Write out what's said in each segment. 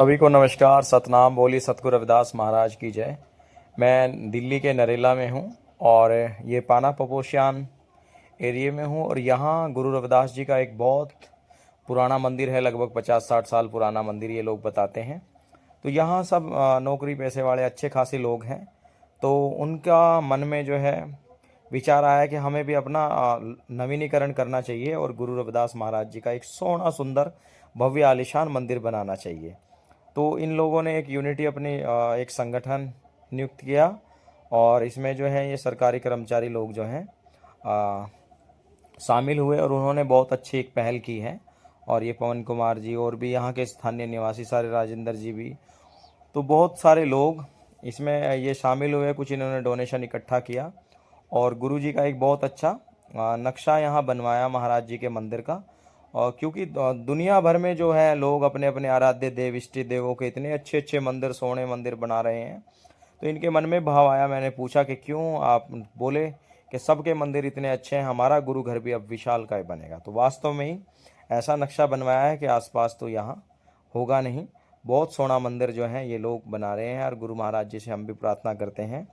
सभी को नमस्कार। सतनाम बोली सतगुरु रविदास महाराज की जय। मैं दिल्ली के नरेला में हूँ और ये पाना पपोशियान एरिया में हूँ और यहाँ गुरु रविदास जी का एक बहुत पुराना मंदिर है। लगभग 50-60 साल पुराना मंदिर ये लोग बताते हैं। तो यहाँ सब नौकरी पैसे वाले अच्छे खासे लोग हैं। तो उनका मन में जो है विचार आया कि हमें भी अपना नवीनीकरण करना चाहिए और गुरु रविदास महाराज जी का एक सोना सुंदर भव्य आलिशान मंदिर बनाना चाहिए। तो इन लोगों ने एक यूनिटी अपनी एक संगठन नियुक्त किया और इसमें जो है ये सरकारी कर्मचारी लोग जो हैं शामिल हुए और उन्होंने बहुत अच्छी एक पहल की है। और ये पवन कुमार जी और भी यहाँ के स्थानीय निवासी सारे, राजेंद्र जी भी, तो बहुत सारे लोग इसमें ये शामिल हुए। कुछ इन्होंने डोनेशन इकट्ठा किया और गुरु जी का एक बहुत अच्छा नक्शा यहाँ बनवाया महाराज जी के मंदिर का। और क्योंकि दुनिया भर में जो है लोग अपने अपने आराध्य देव इष्ट देवों के इतने अच्छे अच्छे मंदिर, सोने मंदिर बना रहे हैं। तो इनके मन में भाव आया। मैंने पूछा कि क्यों? आप बोले कि सबके मंदिर इतने अच्छे हैं, हमारा गुरु घर भी अब विशालकाय बनेगा। तो वास्तव में ही ऐसा नक्शा बनवाया है कि आसपास तो यहाँ होगा नहीं। बहुत सोना मंदिर जो है ये लोग बना रहे हैं और गुरु महाराज जी से हम भी प्रार्थना करते हैं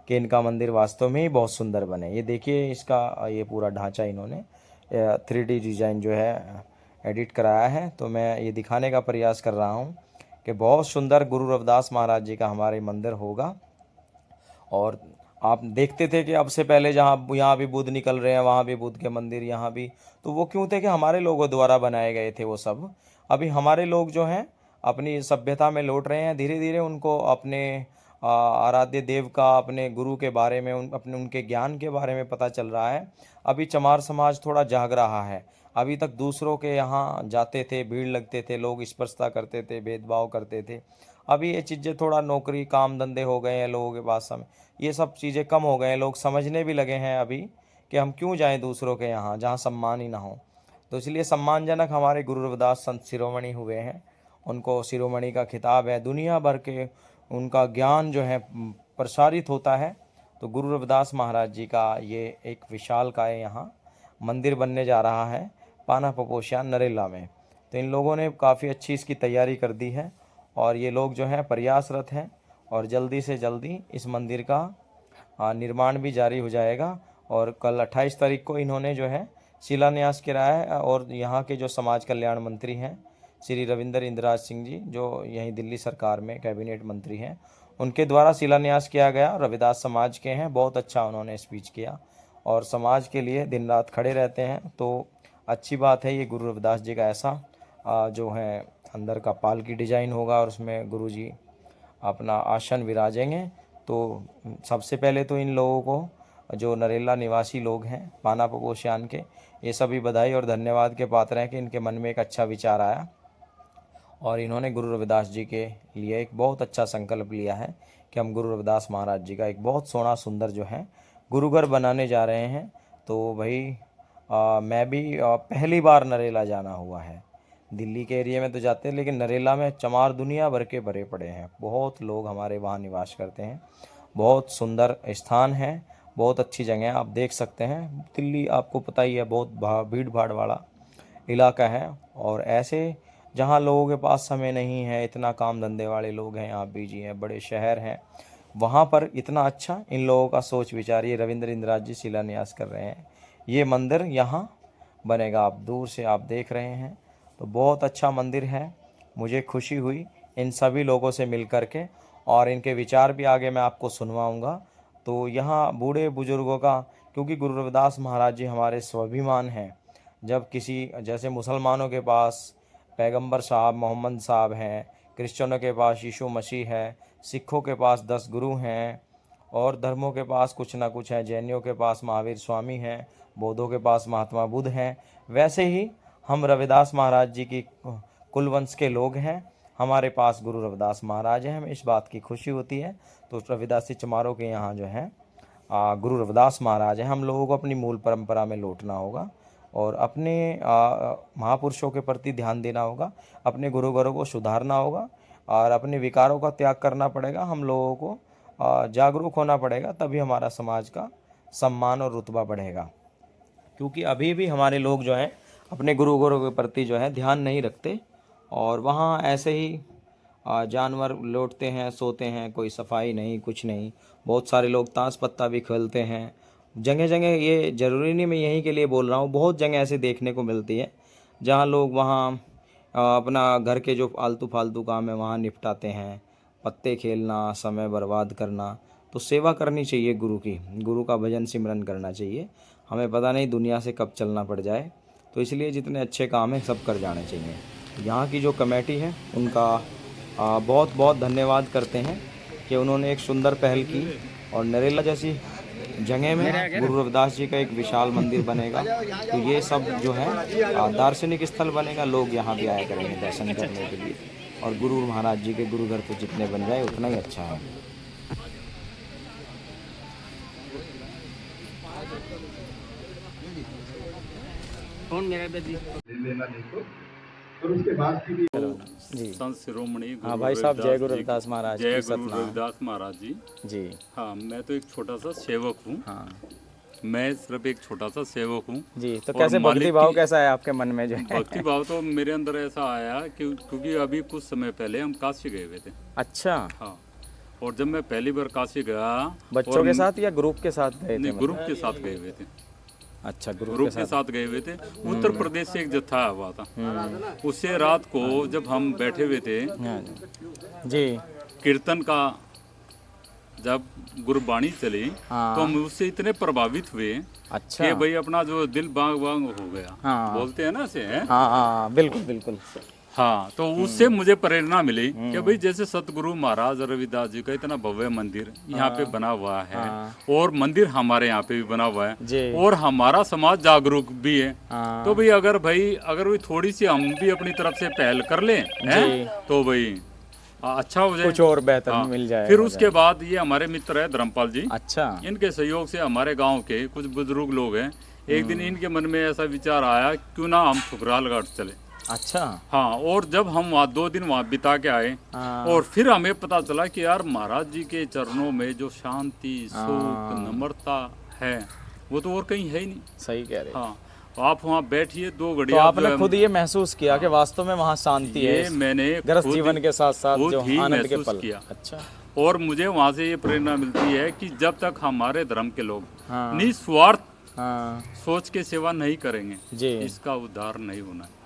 कि इनका मंदिर वास्तव में ही बहुत सुंदर बने। ये देखिए, इसका ये पूरा ढांचा इन्होंने 3D डिज़ाइन जो है एडिट कराया है। तो मैं ये दिखाने का प्रयास कर रहा हूँ कि बहुत सुंदर गुरु रविदास महाराज जी का हमारे मंदिर होगा। और आप देखते थे कि अब से पहले जहाँ यहाँ भी बुद्ध निकल रहे हैं, वहाँ भी बुद्ध के मंदिर, यहाँ भी, तो वो क्यों थे कि हमारे लोगों द्वारा बनाए गए थे वो सब। अभी हमारे लोग जो हैं अपनी सभ्यता में लौट रहे हैं। धीरे धीरे उनको अपने आराध्य देव का, अपने गुरु के बारे में, अपने उनके ज्ञान के बारे में पता चल रहा है। अभी चमार समाज थोड़ा जाग रहा है। अभी तक दूसरों के यहाँ जाते थे, भीड़ लगते थे, लोग स्पर्शता करते थे, भेदभाव करते थे। अभी ये चीज़ें थोड़ा, नौकरी काम धंधे हो गए हैं लोगों के पास, समय, ये सब चीज़ें कम हो गए हैं। लोग समझने भी लगे हैं अभी कि हम क्यों जाएं दूसरों के यहाँ जहाँ सम्मान ही ना हो। तो इसलिए सम्मानजनक हमारे गुरु रविदास संत शिरोमणि हुए हैं। उनको शिरोमणि का खिताब है। दुनिया भर के उनका ज्ञान जो है प्रसारित होता है। तो गुरु रविदास महाराज जी का ये एक विशालकाय यहाँ मंदिर बनने जा रहा है पाना पपोशियान नरेला में। तो इन लोगों ने काफ़ी अच्छी इसकी तैयारी कर दी है और ये लोग जो हैं प्रयासरत हैं और जल्दी से जल्दी इस मंदिर का निर्माण भी जारी हो जाएगा। और कल 28 तारीख को इन्होंने जो है शिलान्यास कराया है और यहाँ के जो समाज कल्याण मंत्री हैं श्री रविंद्र इंद्राज सिंह जी, जो यहीं दिल्ली सरकार में कैबिनेट मंत्री हैं, उनके द्वारा शिलान्यास किया गया। रविदास समाज के हैं, बहुत अच्छा उन्होंने स्पीच किया और समाज के लिए दिन रात खड़े रहते हैं। तो अच्छी बात है। ये गुरु रविदास जी का ऐसा जो है अंदर का पालकी डिजाइन होगा और उसमें गुरु जी अपना आसन विराजेंगे। तो सबसे पहले तो इन लोगों को, जो नरेला निवासी लोग हैं पाना पपोशियान के, ये सभी बधाई और धन्यवाद के पात्र हैं कि इनके मन में एक अच्छा विचार आया और इन्होंने गुरु रविदास जी के लिए एक बहुत अच्छा संकल्प लिया है कि हम गुरु रविदास महाराज जी का एक बहुत सोना सुंदर जो है गुरुघर बनाने जा रहे हैं। तो भाई मैं भी पहली बार नरेला जाना हुआ है। दिल्ली के एरिया में तो जाते हैं, लेकिन नरेला में चमार दुनिया भर के भरे पड़े हैं। बहुत लोग हमारे वहाँ निवास करते हैं। बहुत सुंदर स्थान है, बहुत अच्छी जगह है। आप देख सकते हैं, दिल्ली आपको पता ही है बहुत भीड़ भाड़ वाला इलाका है। और ऐसे जहाँ लोगों के पास समय नहीं है, इतना काम धंधे वाले लोग हैं, आप बिजी हैं, बड़े शहर हैं, वहाँ पर इतना अच्छा इन लोगों का सोच विचार, ये रविंद्र इंद्राज जी शिलान्यास कर रहे हैं। ये मंदिर यहाँ बनेगा। आप दूर से आप देख रहे हैं, तो बहुत अच्छा मंदिर है। मुझे खुशी हुई इन सभी लोगों से मिल कर के और इनके विचार भी आगे मैं आपको सुनवाऊंगा। तो यहाँ बूढ़े बुजुर्गों का, क्योंकि गुरु रविदास महाराज जी हमारे स्वाभिमान हैं। जब किसी, जैसे मुसलमानों के पास पैगंबर साहब मोहम्मद साहब हैं, क्रिश्चियनों के पास यीशु मसीह है, सिखों के पास 10 गुरु हैं और धर्मों के पास कुछ ना कुछ है, जैनियों के पास महावीर स्वामी हैं, बौद्धों के पास महात्मा बुद्ध हैं, वैसे ही हम रविदास महाराज जी की कुलवंश के लोग हैं। हमारे पास गुरु रविदास महाराज हैं, हमें इस बात की खुशी होती है। तो रविदासी चमारों के यहाँ जो है गुरु रविदास महाराज हैं। हम लोगों को अपनी मूल परंपरा में लौटना होगा और अपने महापुरुषों के प्रति ध्यान देना होगा, अपने गुरुघरों को सुधारना होगा और अपने विकारों का त्याग करना पड़ेगा। हम लोगों को जागरूक होना पड़ेगा, तभी हमारा समाज का सम्मान और रुतबा बढ़ेगा। क्योंकि अभी भी हमारे लोग जो हैं अपने गुरुघरों के प्रति जो है ध्यान नहीं रखते और वहाँ ऐसे ही जानवर लौटते हैं, सोते हैं, कोई सफाई नहीं, कुछ नहीं। बहुत सारे लोग ताश पत्ता भी खेलते हैं जगह जगह। ये ज़रूरी नहीं मैं यहीं के लिए बोल रहा हूँ, बहुत जगह ऐसे देखने को मिलती है जहाँ लोग वहाँ अपना घर के जो आलतू फालतू काम है वहाँ निपटाते हैं। पत्ते खेलना, समय बर्बाद करना। तो सेवा करनी चाहिए गुरु की, गुरु का भजन सिमरन करना चाहिए। हमें पता नहीं दुनिया से कब चलना पड़ जाए, तो इसलिए जितने अच्छे काम हैं सब कर जाने चाहिए। यहाँ की जो कमेटी है उनका बहुत बहुत धन्यवाद करते हैं कि उन्होंने एक सुंदर पहल की। और नरेला जैसी जगह में गुरु रविदास जी का एक विशाल मंदिर बनेगा, तो ये सब जो है दार्शनिक स्थल बनेगा। लोग यहाँ भी आया करेंगे दर्शन करने के लिए। और गुरु महाराज जी के गुरु घर तो जितने बन जाए उतना ही अच्छा है। और उसके बाद फिर जी संत शिरोमणि हाँ गुरु भाई साहब, जय गुरु जी, रविदास महाराज जय की गुरु सतनाम। रविदास महाराज जी। जी हाँ, मैं तो एक छोटा सा सेवक हूँ। हाँ मैं सिर्फ एक छोटा सा सेवक हूँ। जी। तो और कैसे मालिक भक्ति भाव की- कैसा है आपके मन में जो है? भक्ति भाव तो मेरे अंदर ऐसा आया कि क्योंकि अभी कुछ समय पहले हम काशी गए हुए थे। अच्छा, हाँ, और जब मैं पहली बार काशी गया, बच्चों और के साथ या ग्रुप के साथ गए थे? नहीं, ग्रुप के साथ गए हुए थे। अच्छा, ग्रुप ग्रुप के के साथ। साथ गए हुए थे। उत्तर प्रदेश से एक जत्था हुआ था। उससे रात को जब हम बैठे हुए थे, हाँ जी कीर्तन का जब गुरबाणी चली, हाँ। तो हम उससे इतने प्रभावित हुए अच्छा कि भाई अपना जो दिल बाग बाग हो गया। हाँ। बोलते हैं ना ऐसे है। हाँ हाँ बिल्कुल बिल्कुल। हाँ, तो उससे मुझे प्रेरणा मिली कि भाई जैसे सतगुरु महाराज रविदास जी का इतना भव्य मंदिर यहाँ पे बना हुआ है, और मंदिर हमारे यहाँ पे भी बना हुआ है, जी और हमारा समाज जागरूक भी है। हाँ तो भाई अगर कोई थोड़ी सी हम भी अपनी तरफ से पहल कर लें, हैं, तो भाई अच्छा हो जाए, कुछ और बेहतर हाँ। मिल जाए। फिर उसके बाद ये हमारे मित्र है धर्मपाल जी, अच्छा इनके सहयोग से हमारे गांव के कुछ बुजुर्ग लोग हैं। एक दिन इनके मन में ऐसा विचार आया, क्यों ना हम ठुकराल घाट चले। अच्छा हाँ, और जब हम वहाँ 2 दिन वहाँ बिता के आए, हाँ। और फिर हमें पता चला कि यार महाराज जी के चरणों में जो शांति, सुख, नम्रता है, वो तो और कहीं है ही नहीं। सही कह रहे हैं। हाँ, आप वहाँ बैठिए 2 घड़ी। तो आपने खुद ये महसूस किया कि वास्तव में वहाँ शांति ये है, मैंने गृहस्थ खुद जीवन के साथ साथ खुद जो ही आनंद के महसूस पल। किया। अच्छा और मुझे वहाँ से ये प्रेरणा मिलती है कि जब तक हमारे धर्म के लोग हाँ। निस्वार्थ हाँ सोच के सेवा नहीं करेंगे, जी इसका उद्धार नहीं होना है।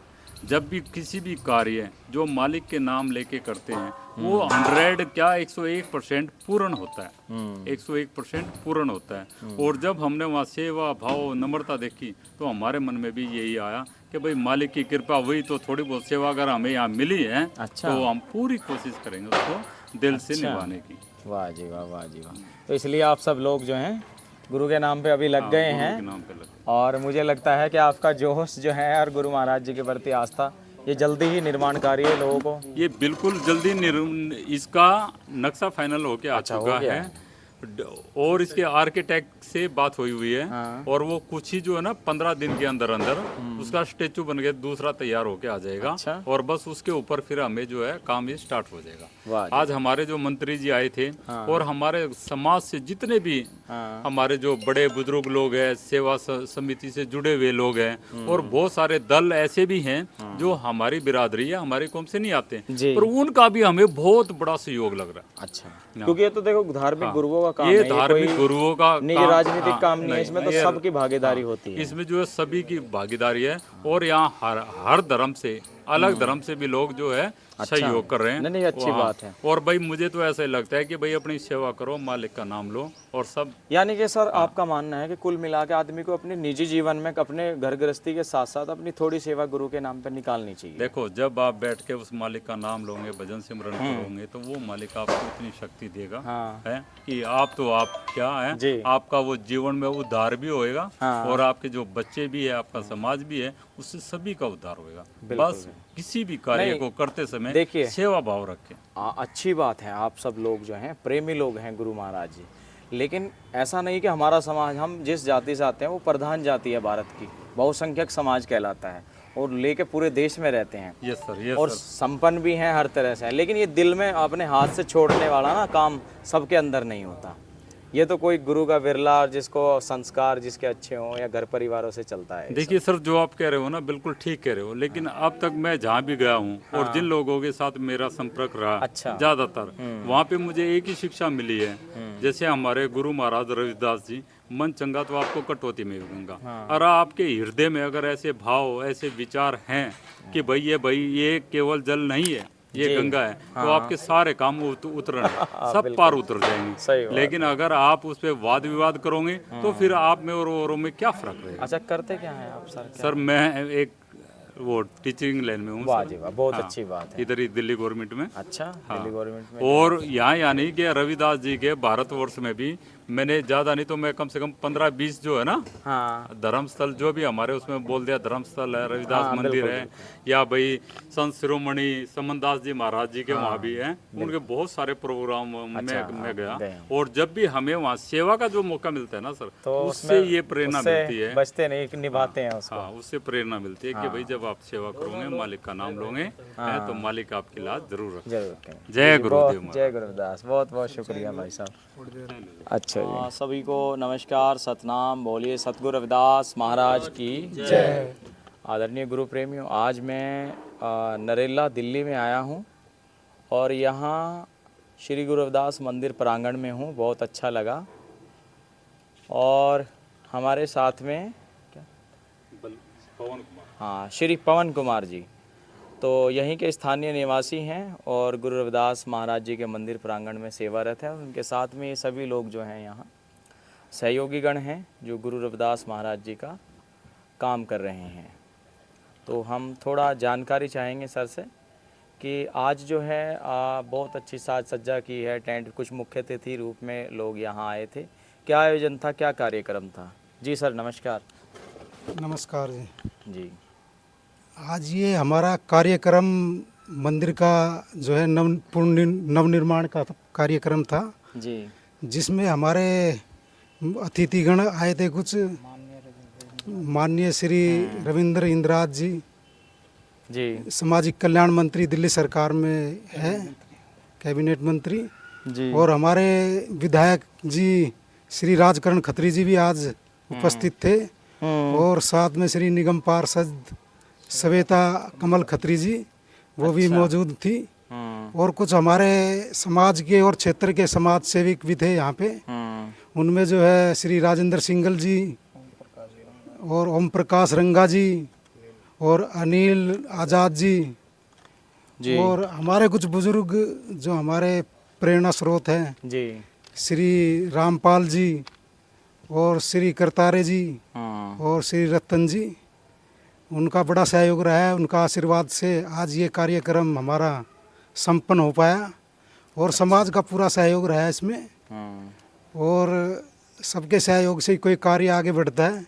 जब भी किसी भी कार्य जो मालिक के नाम लेके करते हैं, वो 101% पूर्ण होता है। 101% पूर्ण होता है। और जब हमने वहाँ सेवा भाव नम्रता देखी, तो हमारे मन में भी यही आया कि भाई मालिक की कृपा हुई तो थोड़ी बहुत सेवा अगर हमें यहाँ मिली है, अच्छा। तो हम पूरी कोशिश करेंगे उसको दिल से निभाने की। वाह जी वाह, वाह जी वाह। तो इसलिए आप सब लोग जो हैं गुरु के नाम पे अभी लग गए गुरु के हैं, नाम पे लगे। और मुझे लगता है कि आपका जोश जो है और गुरु महाराज जी के प्रति आस्था, ये जल्दी ही निर्माणकारी है लोगों को। ये बिल्कुल जल्दी इसका नक्शा फाइनल होके आ अच्छा, हो चुका गया है। और इसके आर्किटेक्ट से बात हुई है, हाँ। और वो कुछ ही जो है ना 15 दिन के अंदर अंदर उसका स्टेचू बन के दूसरा तैयार होके आ जाएगा। अच्छा। और बस उसके ऊपर फिर हमें जो है काम ये स्टार्ट हो जाएगा। वाह जी। आज हमारे जो मंत्री जी आए थे, हाँ। और हमारे समाज से जितने भी हाँ हमारे जो बड़े बुजुर्ग लोग हैं, सेवा समिति से जुड़े हुए लोग हैं, और बहुत सारे दल ऐसे भी हैं जो हमारी बिरादरी या हमारी कौम से नहीं आते, जी। पर उनका भी हमें बहुत बड़ा सहयोग लग रहा है। अच्छा, क्योंकि ये तो देखो धार्मिक गुरुओं का काम ये है, धार्मिक कोई गुरुओं का निजी काम- राजनीतिक हाँ, काम नहीं है, इसमें तो ये- सबकी भागीदारी होती है। इसमें जो है सभी की भागीदारी है, और यहाँ हर धर्म से, अलग धर्म से भी लोग जो है सहयोग कर रहे हैं। नहीं, अच्छी हाँ। बात है। और भाई मुझे तो ऐसा ही लगता है कि भाई अपनी सेवा करो, मालिक का नाम लो, और सब। यानी कि सर आपका मानना है कि कुल मिला के आदमी को अपने निजी जीवन में अपने घर गृहस्थी के साथ साथ अपनी थोड़ी सेवा गुरु के नाम पर निकालनी चाहिए। देखो, जब आप बैठ के उस मालिक का नाम लोगे, भजन सिमरन करोगे, तो वो मालिक आपको इतनी शक्ति देगा, हाँ। है कि आप क्या है, जी। आपका वो जीवन में उद्धार भी होएगा, हाँ। और आपके जो बच्चे भी है, आपका समाज भी है, उससे सभी का उद्धार होएगा। बस किसी भी कार्य को करते समय देखिए, सेवा भाव रखें। अच्छी बात है, आप सब लोग जो हैं प्रेमी लोग हैं गुरु महाराज जी, लेकिन ऐसा नहीं कि हमारा समाज, हम जिस जाति से आते हैं वो प्रधान जाति है भारत की, बहुसंख्यक समाज कहलाता है, और लेके पूरे देश में रहते हैं। यस सर, यस और सर। संपन्न भी हैं हर तरह से, लेकिन ये दिल में अपने हाथ से छोड़ने वाला ना काम सबके अंदर नहीं होता। ये तो कोई गुरु का विरला और जिसको संस्कार जिसके अच्छे हों या घर परिवारों से चलता है। देखिए सर, जो आप कह रहे हो ना बिल्कुल ठीक कह रहे हो, लेकिन अब तक मैं जहाँ भी गया हूँ और जिन लोगों के साथ मेरा संपर्क रहा अच्छा। ज्यादातर, वहाँ पे मुझे एक ही शिक्षा मिली है। जैसे हमारे गुरु महाराज रविदास जी, मन चंगा तो आपको कटौती में भी गंगा। और आपके हृदय में अगर ऐसे भाव ऐसे विचार हैं कि भाई ये केवल जल नहीं है, ये गंगा है, तो आपके सारे काम उतरण सब पार उतर जाएंगे। लेकिन अगर आप उस पर वाद विवाद करोगे तो फिर आप में और औरों में क्या फर्क रहेगा। अच्छा, करते क्या है आप सर? सर मैं एक वो टीचिंग लाइन में हूँ। वाह जी वाह, बहुत अच्छी बात है। इधर ही दिल्ली गवर्नमेंट में। अच्छा, दिल्ली गवर्नमेंट में। और यहाँ नहीं कि रविदास जी के भारतवर्ष में भी मैंने ज़्यादा नहीं तो मैं कम से कम 15-20 जो है ना धर्म स्थल, जो भी हमारे उसमें बोल दिया धर्म स्थल है, रविदास मंदिर है, या भाई संत शिरोमणि समनदास जी महाराज जी के वहाँ भी हैं, उनके बहुत सारे प्रोग्राम में गया। और जब भी हमें वहाँ सेवा का जो मौका मिलता है ना सर, तो उससे ये प्रेरणा मिलती है, बचते नहीं, निभाते हैं उसको। हाँ, उससे प्रेरणा मिलती है कि भाई जब आप सेवा करोगे, मालिक का नाम लोगे, तो मालिक आपकी लाज जरूर रखेगा। जय गुरुदेव। जय गुरुदास, बहुत बहुत शुक्रिया भाई साहब। अच्छा जी, सभी को नमस्कार, सतनाम, बोलिए सतगुरु रविदास महाराज की जय। आदरणीय गुरु प्रेमियों, आज मैं नरेला दिल्ली में आया हूँ और यहाँ श्री गुरु रविदास मंदिर प्रांगण में हूँ। बहुत अच्छा लगा। और हमारे साथ में हाँ, श्री पवन कुमार जी, तो यहीं के स्थानीय निवासी हैं और गुरु रविदास महाराज जी के मंदिर प्रांगण में सेवारत हैं। उनके साथ में ये सभी लोग जो हैं यहाँ सहयोगीगण हैं जो गुरु रविदास महाराज जी का काम कर रहे हैं। तो हम थोड़ा जानकारी चाहेंगे सर से कि आज जो है बहुत अच्छी साज सज्जा की है, टेंट, कुछ मुख्य अतिथि रूप में लोग यहाँ आए थे। क्या आयोजन था, क्या कार्यक्रम था? जी सर नमस्कार। नमस्कार जी। जी, आज ये हमारा कार्यक्रम मंदिर का जो है नवनिर्माण का कार्यक्रम था जी, जिसमें हमारे अतिथिगण आए थे कुछ माननीय श्री रविंद्र इंद्राज जी जी, सामाजिक कल्याण मंत्री दिल्ली सरकार में है, कैबिनेट मंत्री जी, और हमारे विधायक जी श्री राजकरण खत्री जी भी आज उपस्थित थे और साथ में श्री निगम पार्षद सवेता कमल खत्री जी वो भी मौजूद थी और कुछ हमारे समाज के और क्षेत्र के समाज सेवक भी थे यहाँ पे। उनमें जो है श्री राजेंद्र सिंगल जी और ओम प्रकाश रंगा जी और अनिल आज़ाद जी और हमारे कुछ बुजुर्ग जो हमारे प्रेरणा स्रोत हैं जी, श्री रामपाल जी और श्री करतारे जी और श्री रतन जी, उनका बड़ा सहयोग रहा है। उनका आशीर्वाद से आज ये कार्यक्रम हमारा संपन्न हो पाया और समाज का पूरा सहयोग रहा है इसमें और सबके सहयोग से कोई कार्य आगे बढ़ता है।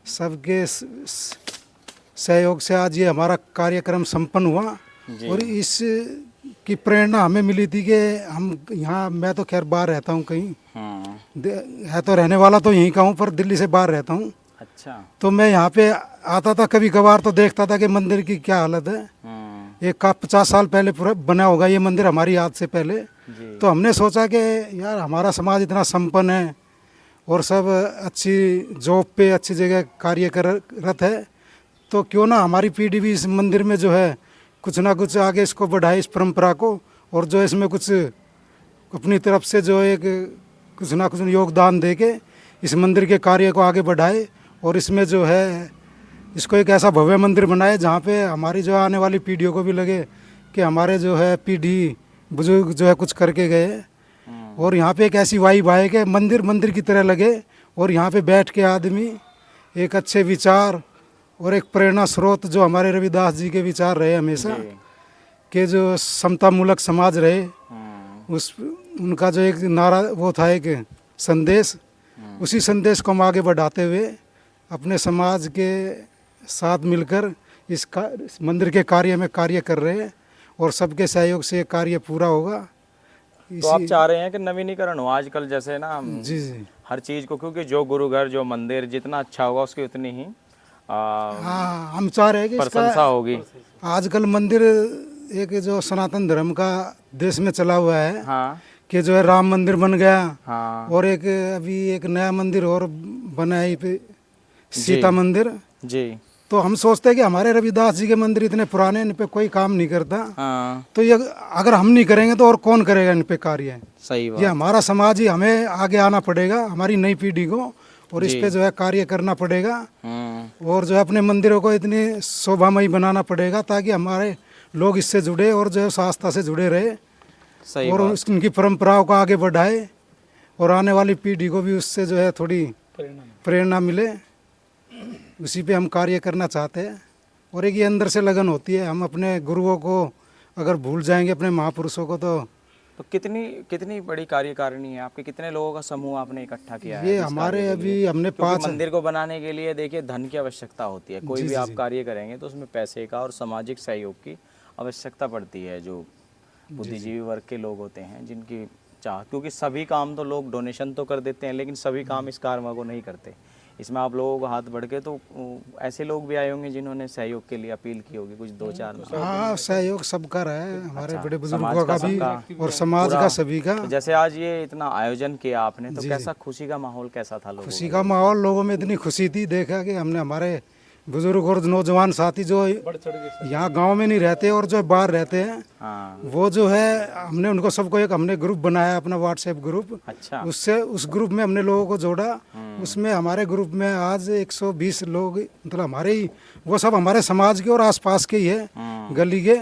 सबके सहयोग से आज ये हमारा कार्यक्रम संपन्न हुआ और इस की प्रेरणा हमें मिली थी कि हम यहाँ, मैं तो खैर बाहर रहता हूँ कहीं, है तो रहने वाला तो यहीं का हूँ पर दिल्ली से बाहर रहता हूँ। अच्छा, तो मैं यहाँ पे आता था कभी कभार तो देखता था कि मंदिर की क्या हालत है। ये 50 साल पहले पूरा बना होगा ये मंदिर हमारी याद से पहले। तो हमने सोचा कि यार हमारा समाज इतना संपन्न है और सब अच्छी जॉब पे अच्छी जगह कार्य करत है, तो क्यों ना हमारी पीढ़ी भी इस मंदिर में जो है कुछ ना कुछ आगे इसको बढ़ाए, इस परंपरा को, और जो इसमें कुछ अपनी तरफ से जो एक कुछ ना कुछ योगदान दे के इस मंदिर के कार्य को आगे बढ़ाए और इसमें जो है इसको एक ऐसा भव्य मंदिर बनाए जहाँ पे हमारी जो आने वाली पीढ़ियों को भी लगे कि हमारे जो है पीढ़ी बुजुर्ग जो है कुछ करके गए और यहाँ पे एक ऐसी वाइब आए कि मंदिर मंदिर की तरह लगे और यहाँ पे बैठ के आदमी एक अच्छे विचार और एक प्रेरणा स्रोत जो हमारे रविदास जी के विचार रहे हमेशा कि जो समता मूलक समाज रहे, उस उनका जो एक नारा वो था एक संदेश, उसी संदेश को हम आगे बढ़ाते हुए अपने समाज के साथ मिलकर इस मंदिर के कार्य में कार्य कर रहे हैं और सबके सहयोग से कार्य पूरा होगा। तो आप चाह रहे हैं कि नवीनीकरण हो आजकल जैसे ना जी जी हर चीज़ को, क्योंकि जो गुरु घर जो मंदिर जितना अच्छा होगा उसकी उतनी ही हाँ हम चाह रहे हैं कि प्रशंसा होगी। आजकल मंदिर एक जो सनातन धर्म का देश में चला हुआ है हाँ, कि जो है राम मंदिर बन गया, हाँ और एक अभी एक नया मंदिर और बना है पे सीता मंदिर। जी। तो हम सोचते हैं कि हमारे रविदास जी के मंदिर इतने पुराने, इन पे कोई काम नहीं करता। हाँ तो ये अगर हम नहीं करेंगे तो और कौन करेगा इन पे कार्य? सही ये बात। हमारा समाज ही, हमें आगे आना पड़ेगा, हमारी नई पीढ़ी को, और इस जी। पे जो है कार्य करना पड़ेगा, और जो है अपने मंदिरों को इतनी शोभामयी बनाना पड़ेगा ताकि हमारे लोग इससे जुड़े और जो है उस आस्था से जुड़े रहे, सही और बात। उनकी परंपराओं को आगे बढ़ाए, और आने वाली पीढ़ी को भी उससे जो है थोड़ी प्रेरणा मिले। उसी पे हम कार्य करना चाहते हैं। और एक ये अंदर से लगन होती है, हम अपने गुरुओं को अगर भूल जाएंगे, अपने महापुरुषों को, तो कितनी कितनी बड़ी कार्यकारिणी है आपके? कितने लोगों का समूह आपने इकट्ठा किया है ये इस हमारे कार्य के अभी लिए? हमने क्योंकि 5 मंदिर को बनाने के लिए देखिए धन की आवश्यकता होती है। कोई भी आप कार्य करेंगे तो उसमें पैसे का और सामाजिक सहयोग की आवश्यकता पड़ती है। जो बुद्धिजीवी वर्ग के लोग होते हैं जिनकी चाह, क्योंकि सभी काम तो लोग डोनेशन तो कर देते हैं लेकिन सभी काम इस कार्य को नहीं करते। इसमें आप लोगों को हाथ बढ़ के, तो ऐसे लोग भी आए होंगे जिन्होंने सहयोग के लिए अपील की होगी, कुछ 2-4 नाम। हाँ, सहयोग सबका रहा है, हमारे बड़े समाज बुजुर्गों का का भी सबका और समाज का सभी का। तो जैसे आज ये इतना आयोजन किया आपने, तो कैसा खुशी का माहौल कैसा था लोगों खुशी का माहौल, लोगों में इतनी खुशी थी, देखा कि हमने हमारे बुजुर्ग और नौजवान साथी जो यहाँ गांव में नहीं रहते और जो बाहर रहते हैं, हाँ वो जो है हमने उनको सबको एक हमने ग्रुप बनाया, अपना व्हाट्सएप ग्रुप। अच्छा। उससे उस ग्रुप में हमने लोगों को जोड़ा। उसमें हमारे ग्रुप में आज 120 लोग, मतलब हमारे ही, वो सब हमारे समाज के और आसपास के ही है, गली के,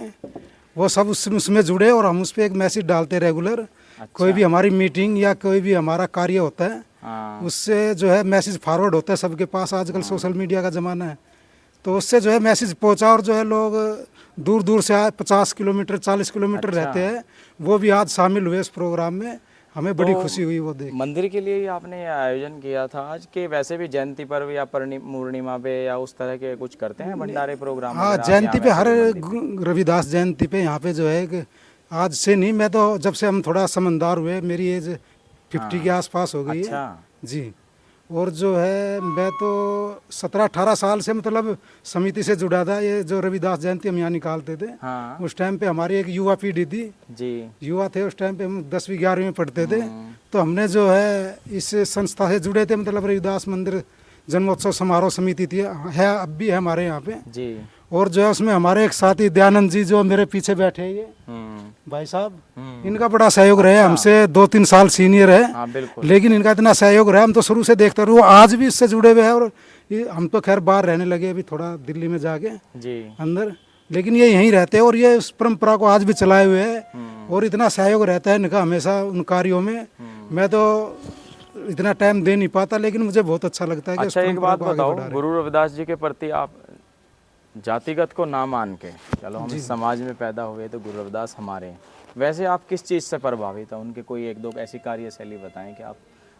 वो सब उसमें जुड़े, और हम उस पर एक मैसेज डालते रेगुलर। कोई भी हमारी मीटिंग या कोई भी हमारा कार्य होता है, उससे जो है मैसेज फॉरवर्ड होता है सबके पास। आजकल सोशल मीडिया का ज़माना है, तो उससे जो है मैसेज पहुंचा, और जो है लोग दूर दूर से आए, 50 किलोमीटर 40 किलोमीटर रहते हैं, वो भी आज शामिल हुए इस प्रोग्राम में। हमें बड़ी खुशी हुई वो देख। मंदिर के लिए ही आपने ये आयोजन किया था आज के? वैसे भी जयंती पर्व या पूर्णिमा पे या उस तरह के कुछ करते हैं भंडारे प्रोग्राम? हाँ, जयंती पे, हर रविदास जयंती पे यहाँ पे जो है कि आज से नहीं, मैं तो जब से हम थोड़ा समझदार हुए, मेरी एज 50 के आसपास हो गई है जी। और जो है मैं तो 17-18 साल से मतलब समिति से जुड़ा था। ये जो रविदास जयंती हम यहाँ निकालते थे, उस टाइम पे हमारी एक युवा पीढ़ी थी जी, युवा थे उस टाइम पे, हम 10वीं 11वीं में पढ़ते थे। तो हमने जो है इस संस्था से जुड़े थे, मतलब रविदास मंदिर जन्मोत्सव समारोह समिति थी, है अब भी है हमारे यहाँ पे जी। और जो है उसमें हमारे एक साथी दयानंद जी जो मेरे पीछे बैठे हैं, ये भाई साहब, इनका बड़ा सहयोग रहा है। हमसे 2-3 साल सीनियर है, हाँ, बिल्कुल। लेकिन इनका इतना सहयोग रहा, हम तो शुरू से देखते रहे, वो आज भी इससे जुड़े हुए हैं। और ये हम तो खैर बाहर रहने लगे अभी, थोड़ा दिल्ली में जाके जी अंदर, लेकिन ये यहीं रहते हैं और ये उस परंपरा को आज भी चलाए हुए हैं। और इतना सहयोग रहता है इनका हमेशा उन कार्यों में। मैं तो इतना टाइम दे नहीं पाता, लेकिन मुझे बहुत अच्छा लगता है कि अच्छा, एक बात बताओ, गुरु रविदास जी के प्रति आप जातिगत को ना मान के, चलो हम इस समाज में पैदा हुए तो गुरु रविदास हमारे हैं, वैसे आप किस चीज़ से प्रभावित हैं? उनके कोई 1-2 ऐसी कार्यशैली बताएं कि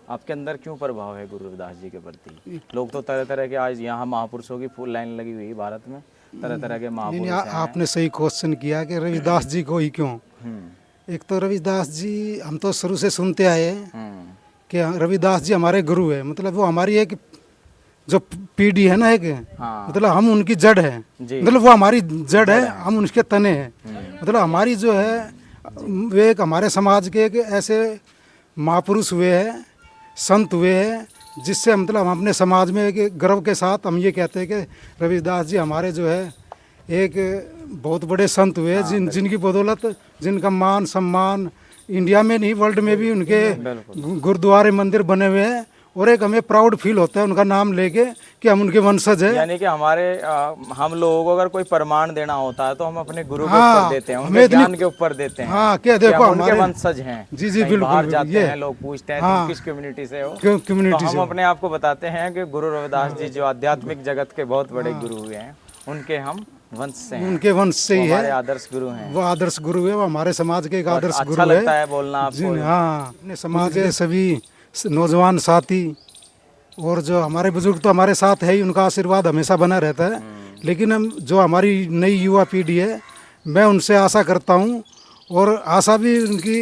आपके अंदर क्यों प्रभाव है गुरु रविदास जी के प्रति? लोग तो तरह तरह के, आज यहाँ महापुरुषों की फुल लाइन लगी हुई है भारत में, तरह तरह के महापुरुष हैं। आपने सही क्वेश्चन किया कि रविदास जी को ही क्यों। एक तो रविदास जी हम तो शुरू से सुनते आए हैं कि रविदास जी हमारे गुरु है, मतलब वो हमारी एक जो पीढ़ी है ना, एक मतलब हम उनकी जड़ है, मतलब वो हमारी जड़ है, हम उनके तने हैं। मतलब हमारी जो है वे एक हमारे समाज के एक ऐसे महापुरुष हुए हैं, संत हुए हैं, जिससे मतलब हम अपने समाज में एक गर्व के साथ हम ये कहते हैं कि रविदास जी हमारे जो है एक बहुत बड़े संत हुए हैं, जिनकी बदौलत, जिनका मान सम्मान इंडिया में नहीं वर्ल्ड में भी उनके गुरुद्वारे मंदिर बने हुए हैं। और एक हमें प्राउड फील होता है उनका नाम लेके कि हम उनके वंशज हैं। यानी कि हमारे हम लोगों को अगर कोई प्रमाण देना होता है तो हम अपने गुरु के ऊपर देते हैं, उनके ज्ञान के ऊपर देते हैं। हाँ, क्या देखो हम उनके वंशज हैं। जी जी, बिल्कुल। बाहर जाते हैं, लोग पूछते हैं तुम किस कम्युनिटी से हो, कम्युनिटी तो हम अपने आप को बताते हैं कि गुरु रविदास जी जो आध्यात्मिक जगत के बहुत बड़े गुरु हुए हैं, उनके हम वंश से हैं, उनके वंश से ही है, आदर्श गुरु हैं। वो आदर्श गुरु है, वो हमारे समाज के एक आदर्श गुरु अच्छा लगता है बोलना आपको। हाँ, अपने समाज के सभी नौजवान साथी और जो हमारे बुजुर्ग तो हमारे साथ है ही, उनका आशीर्वाद हमेशा बना रहता है। लेकिन हम जो हमारी नई युवा पीढ़ी है, मैं उनसे आशा करता हूँ, और आशा भी उनकी,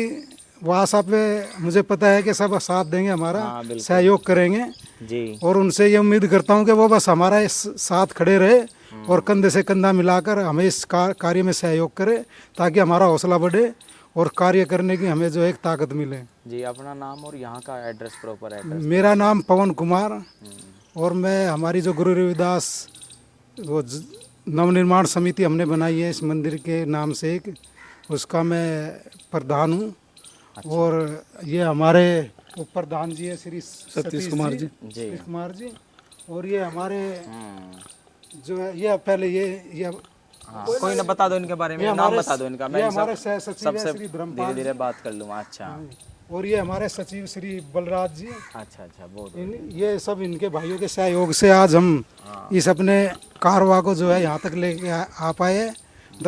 वो आशा पे मुझे पता है कि सब साथ देंगे, हमारा सहयोग करेंगे जी। और उनसे ये उम्मीद करता हूँ कि वो बस हमारा इस साथ खड़े रहे और कंधे से कंधा मिलाकर हमें इस कार्य में सहयोग करे, ताकि हमारा हौसला बढ़े और कार्य करने की हमें जो है एक ताकत मिले। जी, अपना नाम और यहाँ का एड्रेस, प्रॉपर एड्रेस। मेरा नाम पवन कुमार और मैं हमारी जो गुरु रविदास वो नवनिर्माण समिति हमने बनाई है इस मंदिर के नाम से एक, उसका मैं प्रधान हूँ। और ये हमारे प्रधान जी है श्री सतीश कुमार जी, सतीश कुमार जी। और ये हमारे जो है ये पहले ये कोई ना, बता दो इनके बारे में, नाम बता दो इनका। मैं हमारे सह सचिव है श्री धीरे धर्मपाल। धीरे बात कर लूँगा। अच्छा और ये हमारे सचिव श्री बलराज जी। अच्छा, बहुत ये सब इनके भाइयों के सहयोग से आज हम इस अपने कारवा को जो है यहाँ तक लेके आ पाए,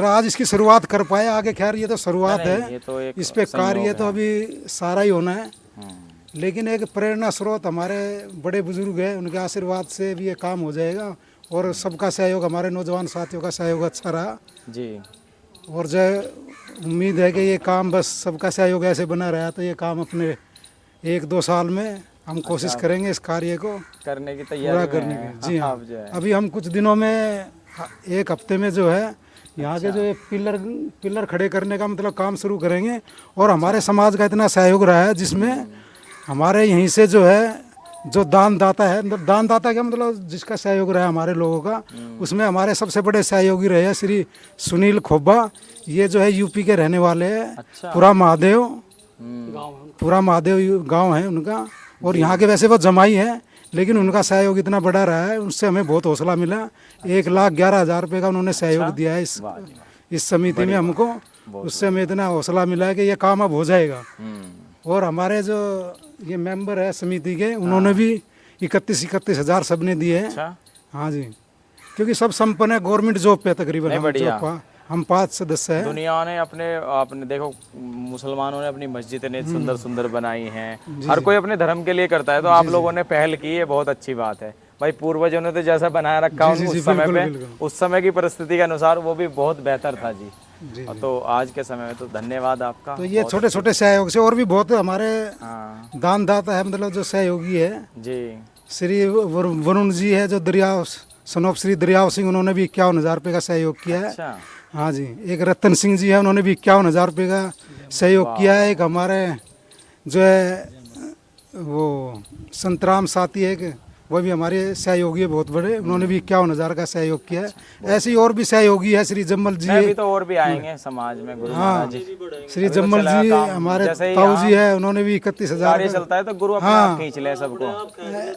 आज इसकी शुरुआत कर पाए। आगे खैर ये तो शुरुआत है, ये तो एक इस पे कार्य तो अभी सारा ही होना है। लेकिन एक प्रेरणा स्रोत हमारे बड़े बुजुर्ग हैं, उनके आशीर्वाद से भी ये काम हो जाएगा। और सबका सहयोग, हमारे नौजवान साथियों का सहयोग अच्छा रहा जी। और जो उम्मीद है कि ये काम बस सबका सहयोग ऐसे बना रहा तो ये काम अपने 1-2 साल में हम कोशिश करेंगे इस कार्य को करने की पूरा तैयारी करने में की। जी हाँ, आप जो है। अभी हम कुछ दिनों में, एक हफ्ते में जो है यहाँ के जो ये पिलर खड़े करने का मतलब काम शुरू करेंगे। और हमारे समाज का इतना सहयोग रहा है जिसमें हमारे यहीं से जो है जो दानदाता है, मतलब दानदाता का मतलब जिसका सहयोग रहा है हमारे लोगों का, उसमें हमारे सबसे बड़े सहयोगी रहे हैं श्री सुनील खोब्बा। ये जो है यूपी के रहने वाले हैं। अच्छा। पूरा महादेव गांव है उनका। और यहाँ के वैसे वो जमाई है, लेकिन उनका सहयोग इतना बड़ा रहा है, उससे हमें बहुत हौसला मिला। 1,11,000 रुपये का उन्होंने सहयोग दिया है इस समिति में हमको। उससे हमें इतना हौसला मिला है कि ये काम अब हो जाएगा। और हमारे जो ये मेंबर है समिति के, उन्होंने भी 31 हज़ार सबने दिए हैं। अच्छा। हाँ जी, क्योंकि सब संपन्न है, गवर्नमेंट जॉब पे तकरीबन हम 5 सदस्य हैं। दुनिया ने अपने देखो, मुसलमानों ने अपनी मस्जिदें सुंदर सुंदर बनाई हैं। हर कोई अपने धर्म के लिए करता है, तो आप लोगों ने पहल की है, बहुत अच्छी बात है भाई। पूर्वजों ने तो जैसा बनाया रखा उस समय पे, उस समय की परिस्थिति के अनुसार वो भी बहुत बेहतर था जी। तो आज के समय में तो धन्यवाद आपका। तो ये छोटे छोटे सहयोग से और भी बहुत हमारे दानदाता है, मतलब जो सहयोगी है जी। श्री वरुण जी है जो सनोप श्री दरियाव सिंह, उन्होंने भी 51,000 रुपये का सहयोग किया है। अच्छा। हाँ जी। एक रतन सिंह जी है, उन्होंने भी 51,000 रुपये का सहयोग किया है। एक हमारे जो है वो संतराम साथी है, वो भी हमारे सहयोगी है बहुत बड़े, उन्होंने भी 51,000 का सहयोग किया है। ऐसे ही और भी सहयोगी है श्री जम्मल जी अभी तो और भी आएंगे समाज में गुरु महाराज जी। श्री जम्मल जी हमारे ताऊ जी है, उन्होंने भी 31,000 कार्य चलता है तो गुरु अपने आप खींच ले सबको।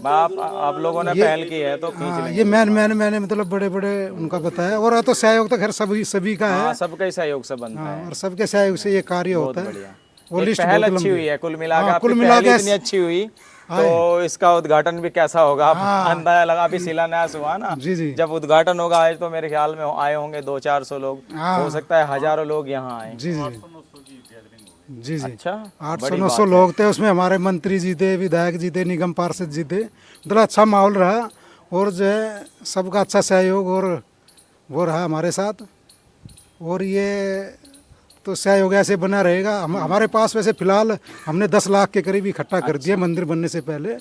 आप लोगों ने पहल की है तो खींच ले। ये मैंने मतलब बड़े बड़े उनका बताया। और तो सहयोग तो खैर सभी का है, सबका ही सहयोग से बनता है और सबके सहयोग से ये कार्य होता है। वो लिस्ट पहल अच्छी हुई है, कुल मिलाकर इतनी अच्छी हुई, तो इसका उद्घाटन भी कैसा होगा आप अंदाजा लगा। अभी शिलान्यास हुआ ना, जी। जब उद्घाटन होगा आज तो मेरे ख्याल में आए होंगे 200-400 लोग, हो सकता है हजारों लोग यहाँ आए। जी। अच्छा, 800-900 लोग थे उसमें। हमारे मंत्री जी थे, विधायक जी थे, निगम पार्षद जी थे, मतलब अच्छा माहौल रहा। और जो है सबका अच्छा सहयोग और वो रहा हमारे साथ। और ये तो सहयोग ऐसे बना रहेगा। हमारे पास वैसे फिलहाल हमने 10 लाख के करीब इकट्ठा कर दिया मंदिर बनने से पहले।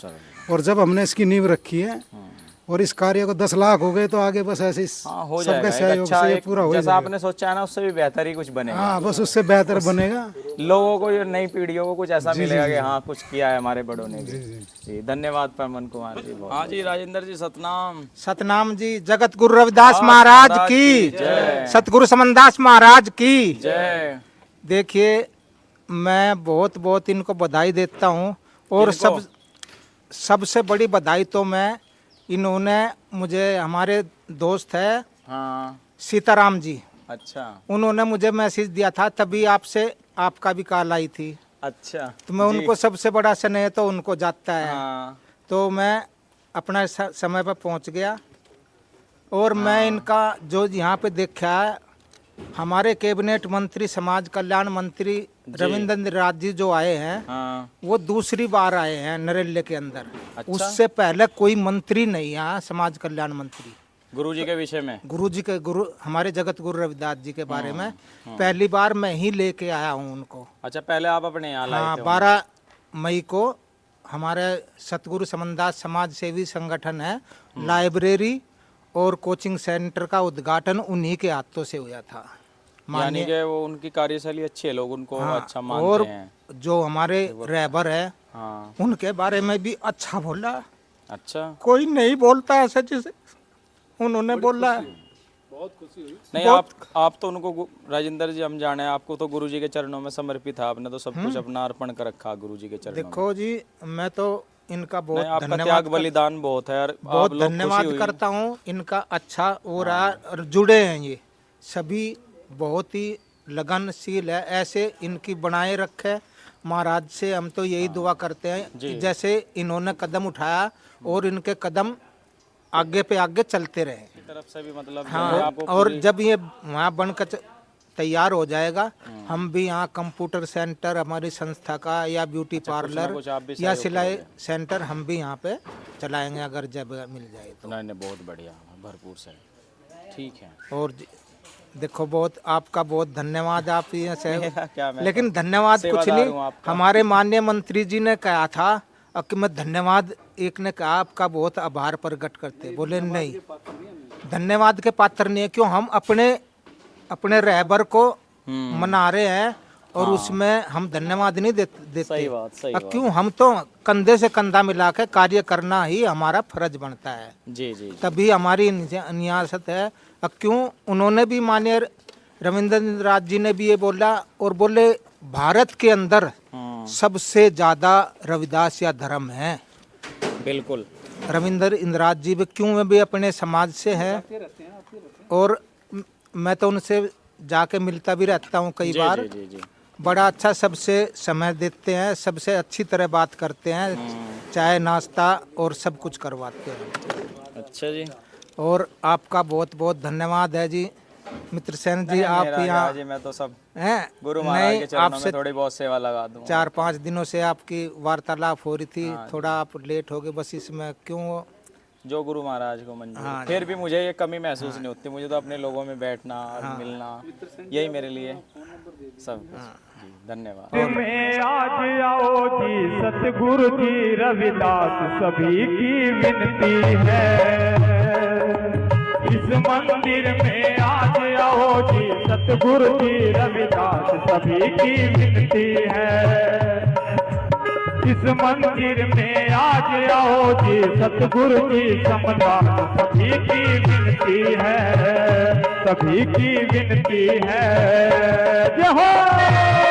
और जब हमने इसकी नींव रखी है और इस कार्य को 10 लाख हो गए, तो आगे बस ऐसे सबके सहयोग से ये पूरा हो जैसा आपने सोचा है ना, उससे भी बेहतर ही कुछ बनेगा। हाँ, बस उससे बेहतर बनेगा। लोगों को, नई पीढ़ियों को कुछ ऐसा मिलेगा कि हाँ कुछ किया है हमारे बड़ों ने भी। जी, धन्यवाद पवन कुमार जी। हाँ जी, राजेंद्र जी, सतनाम जी। जगत गुरु रविदास महाराज की, सतगुरु समनदास महाराज की जय। देखिए, मैं बहुत इनको बधाई देता हूँ। और सबसे बड़ी बधाई तो मैं, इन्होंने मुझे, हमारे दोस्त है सीताराम जी, अच्छा, उन्होंने मुझे मैसेज दिया था, तभी आपका भी कॉल आई थी। अच्छा, तो मैं उनको सबसे बड़ा स्नेह तो उनको जाता है। तो मैं अपना समय पर पहुंच गया। और मैं इनका जो यहाँ पे देखा है, हमारे कैबिनेट मंत्री, समाज कल्याण मंत्री रविंद्र राज जी जो आए हैं, वो दूसरी बार आए हैं नरेले के अंदर। अच्छा? उससे पहले कोई मंत्री नहीं आया समाज कल्याण मंत्री गुरुजी के विषय में, गुरु हमारे जगत गुरु रविदास जी के बारे में पहली बार मैं ही लेके आया हूँ उनको। अच्छा, पहले आप अपने यहाँ लाए थे? 12 मई को हमारे सतगुरु समनदास समाज सेवी संगठन है, लाइब्रेरी और कोचिंग सेंटर का उद्घाटन उन्हीं के हाथों से हुआ था। यानी कि वो उनकी कार्यशैली अच्छी है, लोग उनको अच्छा और मानते हैं। जो हमारे रहबर है हाँ उनके बारे में भी अच्छा बोला, अच्छा। कोई नहीं बोलता ऐसे जैसे उन्होंने बोला है। नहीं आप तो उनको राजेंद्र जी हम जाने, आपको तो गुरु जी के चरणों में समर्पित है, आपने तो सब कुछ अपना अर्पण कर रखा गुरु जी के चरणों में। देखो जी मैं तो इनका बहुत नहीं, आपका धन्यवाद त्याग बलिदान बहुत है यार, बहुत आप लोग धन्यवाद खुशी हुई। करता हूँ। इनका अच्छा हो रहा है और जुड़े हैं ये सभी, बहुत ही लगनशील है, ऐसे इनकी बनाए रखे महाराज से। हम तो यही दुआ करते हैं कि जैसे इन्होंने कदम उठाया और इनके कदम आगे पे आगे चलते रहे। की तरफ से भी मतलब हाँ, आपको और जब ये वहाँ बनकर तैयार हो जाएगा, हम भी यहाँ कंप्यूटर सेंटर हमारी संस्था का या ब्यूटी पार्लर कुछ आप भी या सहयोग सिलाई सेंटर हम भी यहाँ पे चलाएंगे अगर जगह मिल जाए तो। नहीं बहुत बढ़िया, भरपूर से ठीक है। और देखो बहुत आपका बहुत धन्यवाद, आप ये से क्या मैं लेकिन धन्यवाद कुछ सेवादार हूँ नहीं, आपका। हमारे माननीय मंत्री जी ने कहा था कि मैं धन्यवाद, एक ने कहा आपका बहुत आभार प्रकट करते, बोले नहीं धन्यवाद के पात्र नहीं है, क्यों हम अपने रहबर को मना रहे हैं और उसमें हम धन्यवाद नहीं देते। सही बात, सही अब क्यों, हम तो कंधे से कंधा मिला के कार्य करना ही हमारा फर्ज बनता है, जी जी तभी हमारी नियासत है। अब क्यों उन्होंने भी माननीय रविंद्र राज जी ने भी ये बोला और बोले भारत के अंदर सबसे ज्यादा रविदास या धर्म है। बिल्कुल रविंद्र इंद्राज जी भी क्यों, मैं भी अपने समाज से हैं और मैं तो उनसे जाके मिलता भी रहता हूँ कई बार। जी जी बड़ा अच्छा सबसे समय देते हैं, सबसे अच्छी तरह बात करते हैं, चाय नाश्ता और सब कुछ करवाते हैं। अच्छा जी। और आपका बहुत बहुत धन्यवाद है जी मित्र सेन जी, आप यहाँ जी मैं तो सब हैं गुरु महाराज के नहीं, चरणों आपसे में थोड़ी बहुत सेवा लगा दूं। 4-5 दिनों से आपकी वार्तालाप हो रही थी, थोड़ा आप लेट हो गए बस इसमें, क्यों जो गुरु महाराज को मंजूर। हाँ, फिर भी मुझे ये कमी महसूस नहीं होती, मुझे तो अपने लोगों में बैठना और मिलना यही मेरे लिए सब कुछ। जी, धन्यवाद। में आज आओ जी सतगुरु जी रविदास सभी की विनती है। इस मंदिर में आज आओ जी सतगुरु जी रविदास सभी की विनती है। इस मंदिर में आज आओ जी सतगुरु जी समदास सभी की विनती है, सभी की विनती है। जय हो।